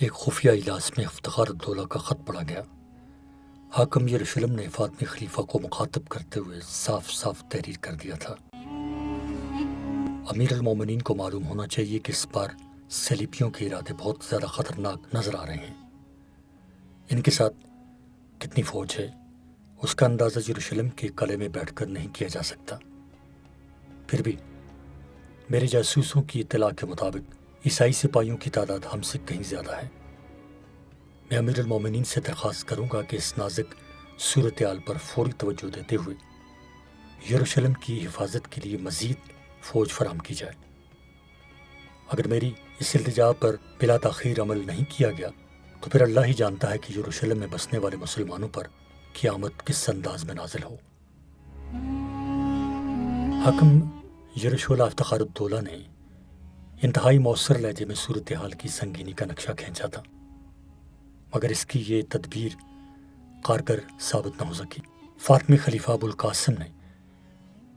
ایک خفیہ اجلاس میں افتخار الدولہ کا خط پڑھا گیا۔ حاکم یروشلم نے فاطمی خلیفہ کو مخاطب کرتے ہوئے صاف صاف تحریر کر دیا تھا۔ امیر المومنین کو معلوم ہونا چاہیے کہ اس بار صلیبیوں کے ارادے بہت زیادہ خطرناک نظر آ رہے ہیں۔ ان کے ساتھ کتنی فوج ہے اس کا اندازہ یروشلم کے قلعے میں بیٹھ کر نہیں کیا جا سکتا۔ پھر بھی میرے جاسوسوں کی اطلاع کے مطابق عیسائی سپاہیوں کی تعداد ہم سے کہیں زیادہ ہے۔ میں امیر المومنین سے درخواست کروں گا کہ اس نازک صورتحال پر فوری توجہ دیتے ہوئے یروشلم کی حفاظت کے لیے مزید فوج فراہم کی جائے۔ اگر میری اس التجا پر بلا تاخیر عمل نہیں کیا گیا تو پھر اللہ ہی جانتا ہے کہ یروشلم میں بسنے والے مسلمانوں پر قیامت کس انداز میں نازل ہو۔ حاکم یروشولا افتخار الدولہ نے انتہائی مؤثر لہجے میں صورتحال کی سنگینی کا نقشہ کھینچا تھا، مگر اس کی یہ تدبیر کارگر ثابت نہ ہو سکی۔ فاطمی خلیفہ ابو القاسم نے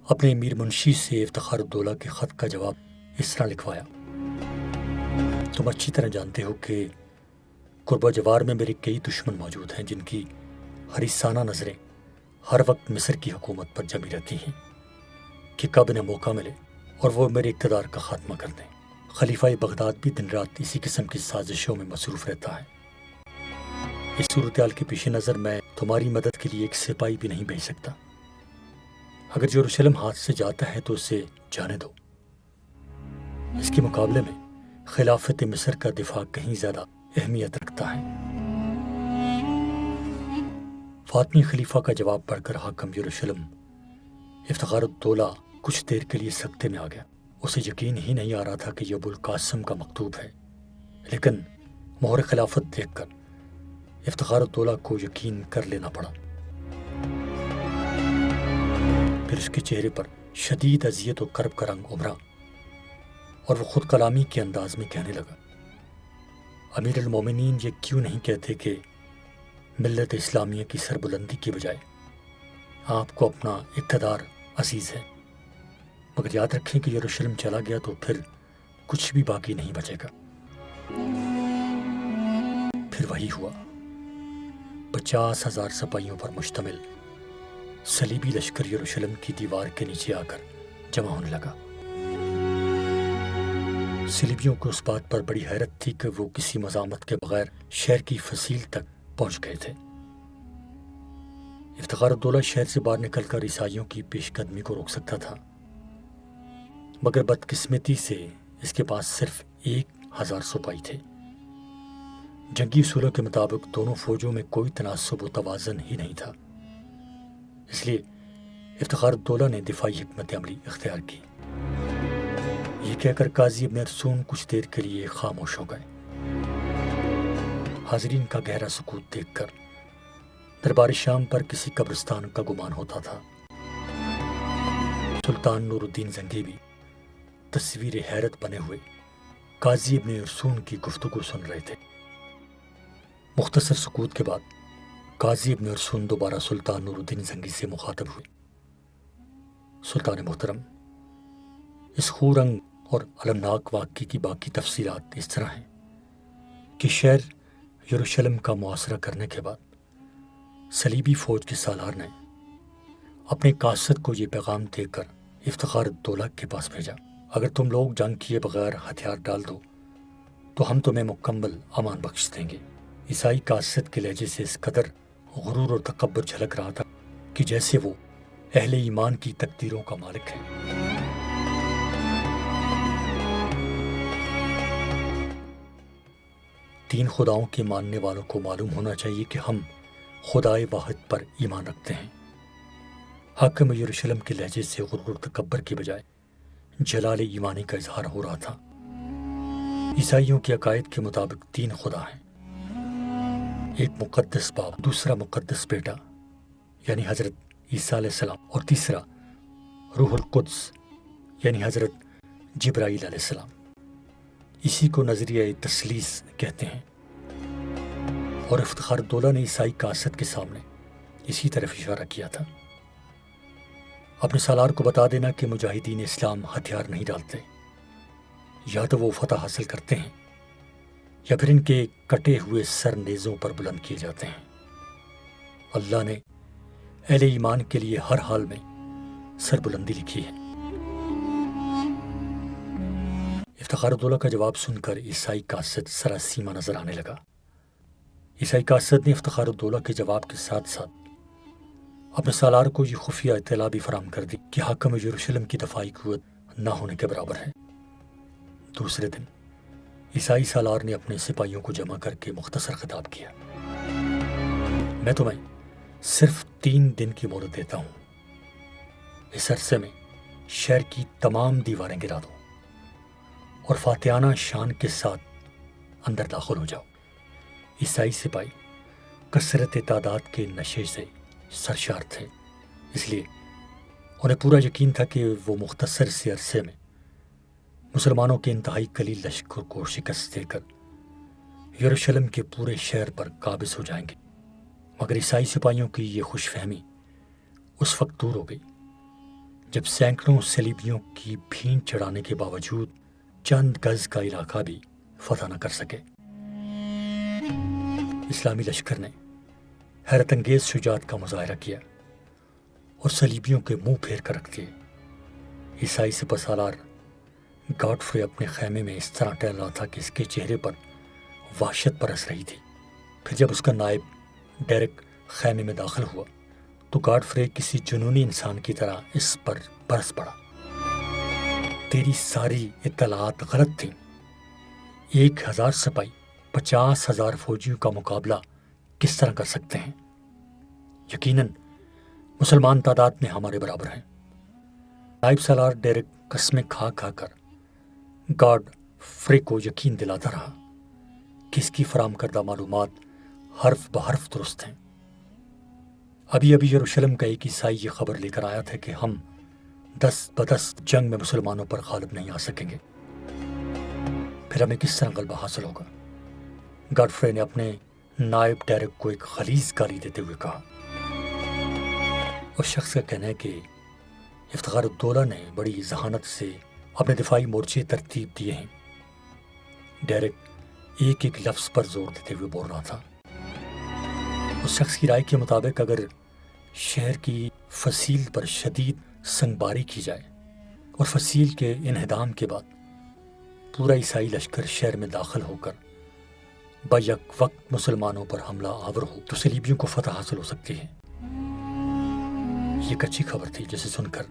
اپنے امیر منشی سے افتخار الدولہ کے خط کا جواب اس طرح لکھوایا: تم اچھی طرح جانتے ہو کہ قرب و جوار میں میرے کئی دشمن موجود ہیں جن کی حریصانہ نظریں ہر وقت مصر کی حکومت پر جمی رہتی ہیں کہ کب انہیں موقع ملے اور وہ میرے اقتدار کا خاتمہ کر دیں۔ خلیفہ بغداد بھی دن رات اسی قسم کی سازشوں میں مصروف رہتا ہے۔ اس صورتحال کے پیش نظر میں تمہاری مدد کے لیے ایک سپاہی بھی نہیں بھیج سکتا۔ اگر یروشلم ہاتھ سے جاتا ہے تو اسے جانے دو۔ اس کے مقابلے میں خلافت مصر کا دفاع کہیں زیادہ اہمیت رکھتا ہے۔ فاطمی خلیفہ کا جواب پڑھ کر حاکم یروشلم افتخار الدولہ کچھ دیر کے لیے سکتے میں آ گیا۔ اسے یقین ہی نہیں آ رہا تھا کہ یہ ابو القاسم کا مکتوب ہے، لیکن مہر خلافت دیکھ کر افتخار الدولہ کو یقین کر لینا پڑا۔ پھر اس کے چہرے پر شدید اذیت و کرب کا رنگ ابھرا اور وہ خود کلامی کے انداز میں کہنے لگا: امیر المومنین یہ کیوں نہیں کہتے کہ ملت اسلامیہ کی سربلندی کی بجائے آپ کو اپنا اقتدار عزیز ہے؟ مگر یاد رکھیں کہ یروشلم چلا گیا تو پھر کچھ بھی باقی نہیں بچے گا۔ پھر وہی ہوا۔ 50,000 سپاہیوں پر مشتمل صلیبی لشکر یروشلم کی دیوار کے نیچے آ کر جمع ہونے لگا۔ صلیبیوں کو اس بات پر بڑی حیرت تھی کہ وہ کسی مزاحمت کے بغیر شہر کی فصیل تک پہنچ گئے تھے۔ افتخار الدولہ شہر سے باہر نکل کر عیسائیوں کی پیش قدمی کو روک سکتا تھا، مگر بدقسمتی سے اس کے پاس صرف 1,000 سپاہی تھے۔ جنگی اصولوں کے مطابق دونوں فوجوں میں کوئی تناسب و توازن ہی نہیں تھا، اس لیے افتخار الدولہ نے دفاعی حکمت عملی اختیار کی۔ یہ کہہ کر قاضی ابن ارسون کچھ دیر کے لیے خاموش ہو گئے۔ حاضرین کا گہرا سکوت دیکھ کر دربار شام پر کسی قبرستان کا گمان ہوتا تھا۔ سلطان نور الدین زنگی بھی تصویر حیرت بنے ہوئے قاضی ابن ارسون کی گفتگو سن رہے تھے۔ مختصر سکوت کے بعد قاضی ابن ارسون دوبارہ سلطان نور الدین زنگی سے مخاطب ہوئے: سلطان محترم، اس خورنگ اور المناک واقعے کی باقی تفصیلات اس طرح ہیں کہ شہر یروشلم کا محاصرہ کرنے کے بعد صلیبی فوج کے سالار نے اپنے قاصد کو یہ پیغام دے کر افتخار الدولہ کے پاس بھیجا: اگر تم لوگ جنگ کیے بغیر ہتھیار ڈال دو تو ہم تمہیں مکمل امان بخش دیں گے۔ عیسائی قاصد کے لہجے سے اس قدر غرور اور تکبر جھلک رہا تھا کہ جیسے وہ اہل ایمان کی تقدیروں کا مالک ہے۔ تین خداؤں کے ماننے والوں کو معلوم ہونا چاہیے کہ ہم خدائے واحد پر ایمان رکھتے ہیں۔ حاکم یروشلم کے لہجے سے غرور و تکبر کی بجائے جلال ایمانی کا اظہار ہو رہا تھا۔ عیسائیوں کے عقائد کے مطابق 3 خدا ہیں، ایک مقدس باپ، دوسرا مقدس بیٹا یعنی حضرت عیسیٰ علیہ السلام، اور تیسرا روح القدس یعنی حضرت جبرائیل علیہ السلام۔ اسی کو نظریہ تثلیث کہتے ہیں، اور افتخار الدولہ نے عیسائی قاصد کے سامنے اسی طرف اشارہ کیا تھا۔ اپنے سالار کو بتا دینا کہ مجاہدین اسلام ہتھیار نہیں ڈالتے، یا تو وہ فتح حاصل کرتے ہیں یا پھر ان کے کٹے ہوئے سر نیزوں پر بلند کیے جاتے ہیں۔ اللہ نے اہل ایمان کے لیے ہر حال میں سر بلندی لکھی ہے۔ افتخار الدولہ کا جواب سن کر عیسائی قاصد سراسیمہ نظر آنے لگا۔ عیسائی قاصد نے افتخار الدولہ کے جواب کے ساتھ ساتھ اپنے سالار کو یہ خفیہ اطلاع بھی فراہم کر دی کہ حاکم یروشلم کی دفاعی قوت نہ ہونے کے برابر ہے۔ دوسرے دن عیسائی سالار نے اپنے سپاہیوں کو جمع کر کے مختصر خطاب کیا۔ میں تمہیں صرف 3 دن کی مہلت دیتا ہوں۔ اس عرصے میں شہر کی تمام دیواریں گرا دو اور فاتحانہ شان کے ساتھ اندر داخل ہو جاؤ۔ عیسائی سپاہی کثرت تعداد کے نشے سے سرشار تھے، اس لیے انہیں پورا یقین تھا کہ وہ مختصر سے عرصے میں مسلمانوں کے انتہائی قلیل لشکر کو شکست دے کر یروشلم کے پورے شہر پر قابض ہو جائیں گے۔ مگر عیسائی سپاہیوں کی یہ خوش فہمی اس وقت دور ہو گئی جب سینکڑوں صلیبیوں کی بھین چڑھانے کے باوجود چند گز کا علاقہ بھی فتح نہ کر سکے۔ اسلامی لشکر نے حیرت انگیز شجاعت کا مظاہرہ کیا اور صلیبیوں کے منہ پھیر کر رکھ دیے۔ عیسائی سپہ سالار گاڈفرے اپنے خیمے میں اس طرح ٹہل رہا تھا کہ اس کے چہرے پر وحشت برس رہی تھی۔ پھر جب اس کا نائب ڈیرک خیمے میں داخل ہوا تو گاڈفرے کسی جنونی انسان کی طرح اس پر برس پڑا۔ تیری ساری اطلاعات غلط تھیں۔ 1000 سپاہی 50,000 فوجیوں کا مقابلہ کس طرح کر سکتے ہیں؟ یقیناً مسلمان تعداد میں ہمارے برابر ہیں۔ نائب سالار ڈیرک قسمیں کھا کھا کر گاڈ فرے کو یقین دلاتا رہا کہ اس کی فراہم کردہ معلومات حرف بحرف درست ہیں۔ ابھی یروشلم کا ایک عیسائی یہ خبر لے کر آیا تھا کہ ہم دست بدست جنگ میں مسلمانوں پر غالب نہیں آ سکیں گے۔ پھر ہمیں کس طرح غلبہ حاصل ہوگا؟ گاڈفرے نے اپنے نائب ڈیرک کو ایک غلیظ گالی دیتے ہوئے کہا۔ اس شخص کا کہنا ہے کہ افتخار الدولہ نے بڑی ذہانت سے اپنے دفاعی مورچے ترتیب دیے ہیں۔ ڈیرک ایک ایک لفظ پر زور دیتے ہوئے بول رہا تھا۔ اس شخص کی رائے کے مطابق اگر شہر کی فصیل پر شدید سنگباری کی جائے اور فصیل کے انہدام کے بعد پورا عیسائی لشکر شہر میں داخل ہو کر بیک وقت مسلمانوں پر حملہ آور ہو تو صلیبیوں کو فتح حاصل ہو سکتی ہے۔ یہ ایک اچھی خبر تھی جسے سن کر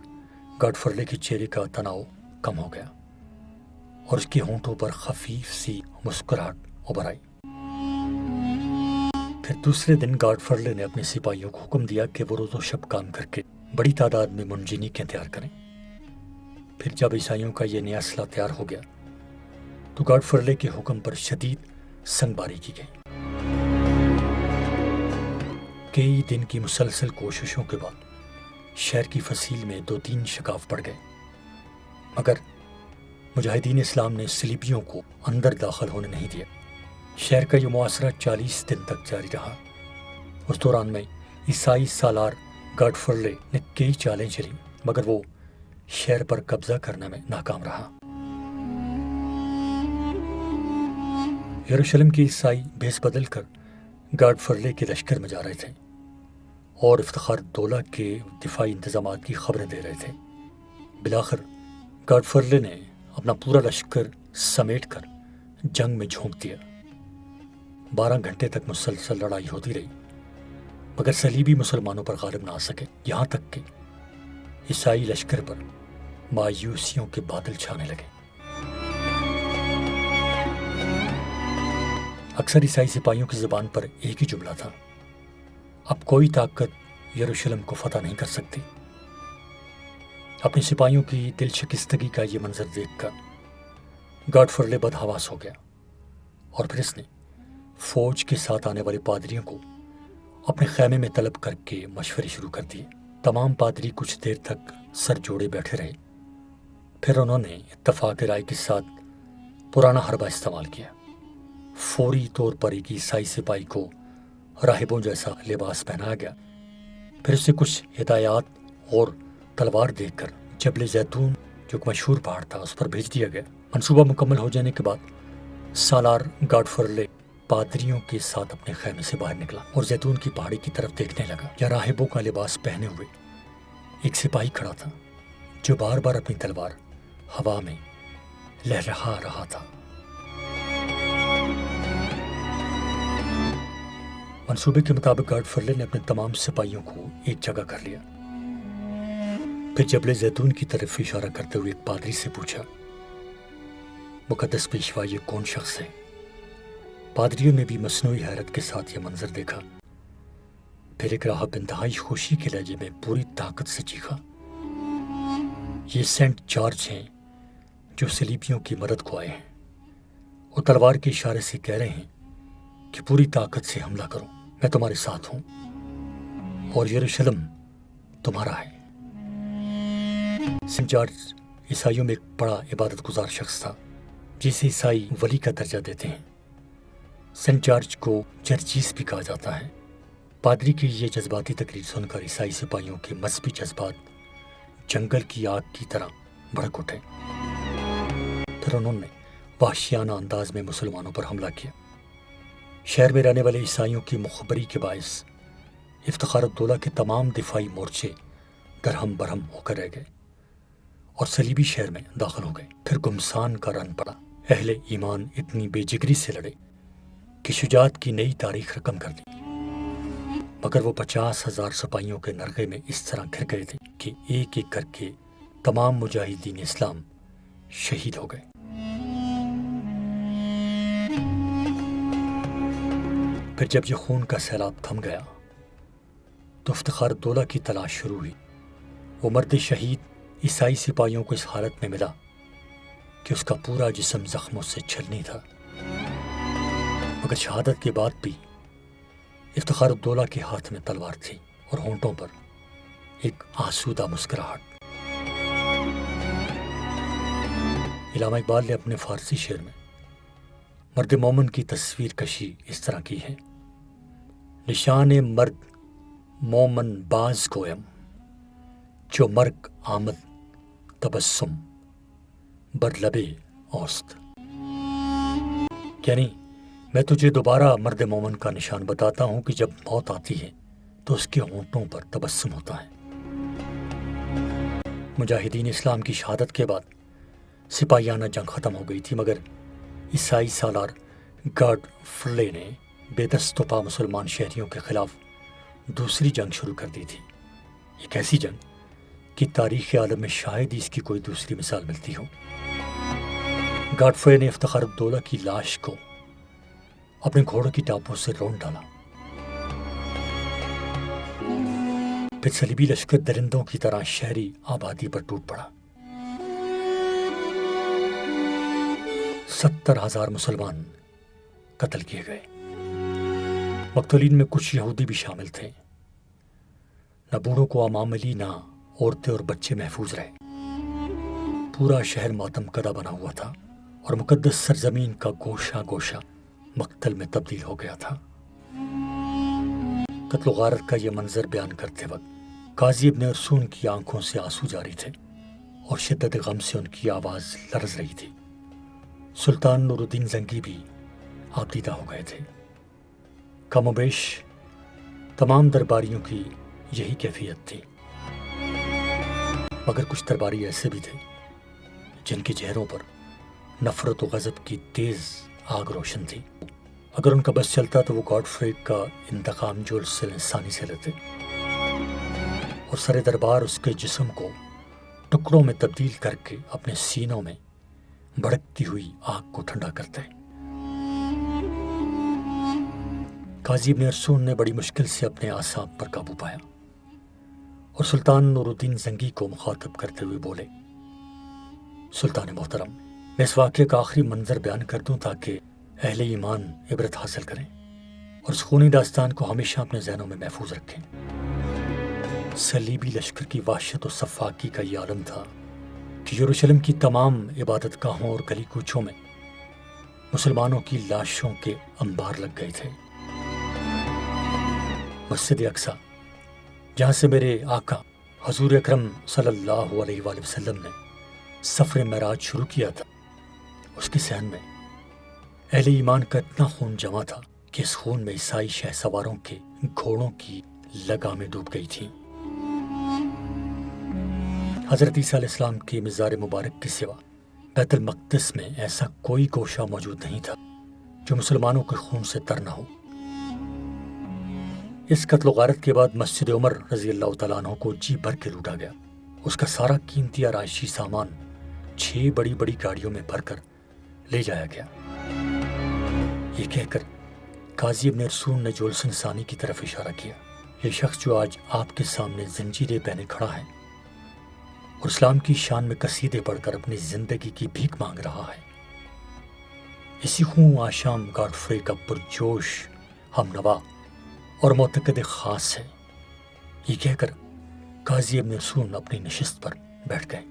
گاڈفرے کے چہرے کا تناؤ کم ہو گیا اور اس کے ہونٹوں پر خفیف سی مسکراہٹ ابھر آئی۔ پھر دوسرے دن گاڈفرے نے اپنے سپاہیوں کو حکم دیا کہ وہ روز و شب کام کر کے بڑی تعداد میں منجنیقیں تیار کریں۔ پھر جب عیسائیوں کا یہ نیا اسلحہ تیار ہو گیا تو گاڈفرے کے حکم پر شدید سنگباری کی گئی۔ کئی دن کی مسلسل کوششوں کے بعد شہر کی فصیل میں 2-3 شگاف پڑ گئے، مگر مجاہدین اسلام نے صلیبیوں کو اندر داخل ہونے نہیں دیا۔ شہر کا یہ محاصرہ 40 دن تک جاری رہا۔ اس دوران میں عیسائی سالار گاڈفرے نے کئی چالیں چلیں مگر وہ شہر پر قبضہ کرنے میں ناکام رہا۔ یروشلم کے عیسائی بھیس بدل کر گاڈفرے کے لشکر میں جا رہے تھے اور افتخار الدولہ کے دفاعی انتظامات کی خبریں دے رہے تھے۔ بالآخر گاڈفرے نے اپنا پورا لشکر سمیٹ کر جنگ میں جھونک دیا۔ 12 گھنٹے تک مسلسل لڑائی ہوتی رہی مگر صلیبی مسلمانوں پر غالب نہ آ سکے، یہاں تک کہ عیسائی لشکر پر مایوسیوں کے بادل چھانے لگے۔ اکثر عیسائی سپاہیوں کی زبان پر ایک ہی جملہ تھا، اب کوئی طاقت یروشلم کو فتح نہیں کر سکتی۔ اپنے سپاہیوں کی دل شکستگی کا یہ منظر دیکھ کر گاڈفرے بدحواس ہو گیا اور پھر اس نے فوج کے ساتھ آنے والے پادریوں کو اپنے خیمے میں طلب کر کے مشورے شروع کر دیے۔ تمام پادری کچھ دیر تک سر جوڑے بیٹھے رہے، پھر انہوں نے اتفاق رائے کے ساتھ پرانا حربہ استعمال کیا۔ فوری طور پر ایک عیسائی سپاہی کو راہبوں جیسا لباس پہنایا گیا، پھر اسے کچھ ہدایات اور تلوار دے کر جبل زیتون جو ایک مشہور پہاڑ تھا اس پر بھیج دیا گیا۔ منصوبہ مکمل ہو جانے کے بعد سالار گاڈفرلے پادریوں کے ساتھ اپنے خیمے سے باہر نکلا اور زیتون کی پہاڑی کی طرف دیکھنے لگا. یا راہبوں کا لباس پہنے ہوئے ایک سپاہی کھڑا تھا جو بار بار اپنی تلوار ہوا میں لہرا رہا تھا. منصوبے کے مطابق گاڈفرلے نے اپنے تمام سپاہیوں کو ایک جگہ کر لیا. پھر جبل زیتون کی طرف اشارہ کرتے ہوئے ایک پادری سے پوچھا، مقدس پیشوا، یہ کون شخص ہے؟ پادریوں نے بھی مصنوعی حیرت کے ساتھ یہ منظر دیکھا. پھر ایک راہب انتہائی خوشی کے لہجے میں پوری طاقت سے چیخا، یہ سینٹ جارج ہیں جو صلیبیوں کی مدد کو آئے ہیں. وہ تلوار کے اشارے سے کہہ رہے ہیں کہ پوری طاقت سے حملہ کرو، میں تمہارے ساتھ ہوں اور یروشلم تمہارا ہے. سینٹ جارج عیسائیوں میں ایک بڑا عبادت گزار شخص تھا جسے عیسائی ولی کا درجہ دیتے ہیں. سینٹ جارج کو جرجیس بھی کہا جاتا ہے. پادری کی یہ جذباتی تقریر سن کر عیسائی سپاہیوں کے مذہبی جذبات جنگل کی آگ کی طرح بھڑک اٹھے. پھر انہوں نے وحشیانہ انداز میں مسلمانوں پر حملہ کیا. شہر میں رہنے والے عیسائیوں کی مخبری کے باعث افتخار الدولہ کے تمام دفاعی مورچے درہم برہم ہو کر رہ گئے اور صلیبی شہر میں داخل ہو گئے. پھر گمسان کا رن پڑا. اہل ایمان اتنی بے جگری سے لڑے کہ شجاعت کی نئی تاریخ رقم کر دی. مگر وہ 50,000 سپاہیوں کے نرغے میں اس طرح گھر گئے تھے کہ ایک ایک کر کے تمام مجاہدین اسلام شہید ہو گئے. پھر جب یہ خون کا سیلاب تھم گیا تو افتخار الدولہ کی تلاش شروع ہوئی. وہ مرد شہید عیسائی سپاہیوں کو اس حالت میں ملا کہ اس کا پورا جسم زخموں سے چھلنی تھا. مگر شہادت کے بعد بھی افتخار الدولہ کے ہاتھ میں تلوار تھی اور ہونٹوں پر ایک آسودہ مسکراہٹ. علامہ اقبال نے اپنے فارسی شعر میں مرد مومن کی تصویر کشی اس طرح کی ہے، نشان مرد مومن باز گویم، جو مرگ آمد تبسم بر لبے اوست. یعنی میں تجھے دوبارہ مرد مومن کا نشان بتاتا ہوں کہ جب موت آتی ہے تو اس کے ہونٹوں پر تبسم ہوتا ہے. مجاہدین اسلام کی شہادت کے بعد سپاہیانہ جنگ ختم ہو گئی تھی، مگر عیسائی سالار گاڈفرلے نے بے دست و پا مسلمان شہریوں کے خلاف دوسری جنگ شروع کر دی تھی. ایک ایسی جنگ کہ تاریخ عالم میں شاید ہی اس کی کوئی دوسری مثال ملتی ہو. گاڈفرلے نے افتخار الدولہ کی لاش کو اپنے گھوڑوں کی ٹانپوں سے رون ڈالا. پھر صلیبی لشکر درندوں کی طرح شہری آبادی پر ٹوٹ پڑا. 70,000 مسلمان قتل کیے گئے. مقتولین میں کچھ یہودی بھی شامل تھے. نہ بوڑھوں کو امام علی، نہ عورتیں اور بچے محفوظ رہے. پورا شہر ماتم کدہ بنا ہوا تھا اور مقدس سرزمین کا گوشہ گوشہ مقتل میں تبدیل ہو گیا تھا. قتل و غارت کا یہ منظر بیان کرتے وقت قاضی ابن ارسون کی آنکھوں سے آنسو جاری تھے اور شدت غم سے ان کی آواز لرز رہی تھی. سلطان نور الدین زنگی بھی آبدیدہ ہو گئے تھے. کم و بیش تمام درباریوں کی یہی کیفیت تھی. مگر کچھ درباری ایسے بھی تھے جن کے چہروں پر نفرت و غضب کی تیز آگ روشن تھی. اگر ان کا بس چلتا تو وہ گاڈفرے کا انتقام جو انسانی سے لیتے اور سر دربار اس کے جسم کو ٹکڑوں میں تبدیل کر کے اپنے سینوں میں بھڑکتی ہوئی آگ کو ٹھنڈا کرتے. قاضی ابن ارسون نے بڑی مشکل سے اپنے اعصاب پر قابو پایا اور سلطان نور الدین زنگی کو مخاطب کرتے ہوئے بولے، سلطان محترم، میں اس واقعے کا آخری منظر بیان کر دوں تاکہ اہل ایمان عبرت حاصل کریں اور اس خونی داستان کو ہمیشہ اپنے ذہنوں میں محفوظ رکھیں. صلیبی لشکر کی وحشت و سفاکی کا یہ عالم تھا کہ یروشلم کی تمام عبادت گاہوں اور گلی کوچوں میں مسلمانوں کی لاشوں کے انبار لگ گئے تھے. مسجد اقصی، جہاں سے میرے آقا حضور اکرم صلی اللہ علیہ وآلہ وسلم نے سفر معراج شروع کیا تھا، اس کے صحن میں اہل ایمان کا اتنا خون جمع تھا کہ اس خون میں عیسائی شہ سواروں کے گھوڑوں کی لگامیں ڈوب گئی تھیں۔ حضرت عیسیٰ علیہ السلام کی مزار مبارک کے سوا بیت المقدس میں ایسا کوئی گوشہ موجود نہیں تھا جو مسلمانوں کے خون سے تر نہ ہو۔ اس قتل و غارت کے بعد مسجد عمر رضی اللہ تعالیٰ عنہ کو جی بھر کے لوٹا گیا۔ اس کا سارا قیمتی آرائشی سامان 6 بڑی بڑی گاڑیوں میں بھر کر لے جایا گیا۔ یہ کہہ کر قاضی ابن ارسون نے جولسن ثانی کی طرف اشارہ کیا، یہ شخص جو آج آپ کے سامنے زنجیریں پہنے کھڑا ہے اور اسلام کی شان میں قصیدے پڑھ کر اپنی زندگی کی بھیک مانگ رہا ہے، اسی خوں آشام گاڈفرے کا پرجوش ہم نوا اور معتقد خاص ہے۔ یہ کہہ کر قاضی ابن ارسون اپنی نشست پر بیٹھ گئے۔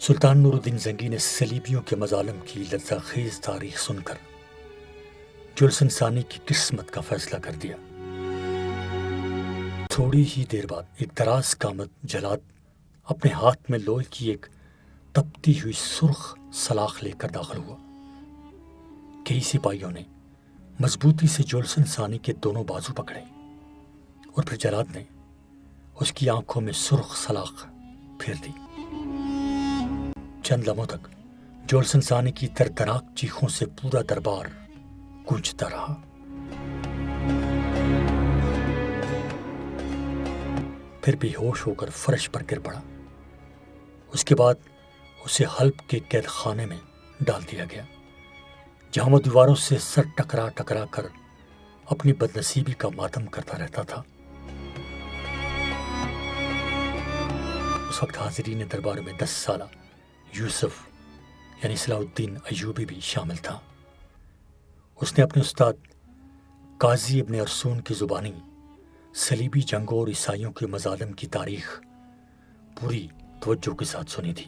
سلطان نور الدین زنگی نے صلیبیوں کے مظالم کی لذاخیز تاریخ سن کر جولسن ثانی کی قسمت کا فیصلہ کر دیا۔ تھوڑی ہی دیر بعد ایک دراز قامت جلاد اپنے ہاتھ میں لوہے کی ایک تپتی ہوئی سرخ سلاخ لے کر داخل ہوا۔ کئی سپاہیوں نے مضبوطی سے جولسن ثانی کے دونوں بازو پکڑے اور پھر جلاد نے اس کی آنکھوں میں سرخ سلاخ پھیر دی۔ چند لمحوں تک جولسن ثانی کی دردناک چیخوں سے پورا دربار گونجتا رہا۔ پھر بے ہوش ہو کر فرش پر گر پڑا۔ اس کے بعد اسے حلب کے قید خانے میں ڈال دیا گیا، جہاں وہ دیواروں سے سر ٹکرا ٹکرا کر اپنی بدنصیبی کا ماتم کرتا رہتا تھا۔ اس وقت حاضرین دربار میں 10 سالہ یوسف یعنی صلاح الدین ایوبی بھی شامل تھا۔ اس نے اپنے استاد قاضی ابن ارسون کی زبانی صلیبی جنگوں اور عیسائیوں کے مظالم کی تاریخ پوری توجہ کے ساتھ سنی تھی۔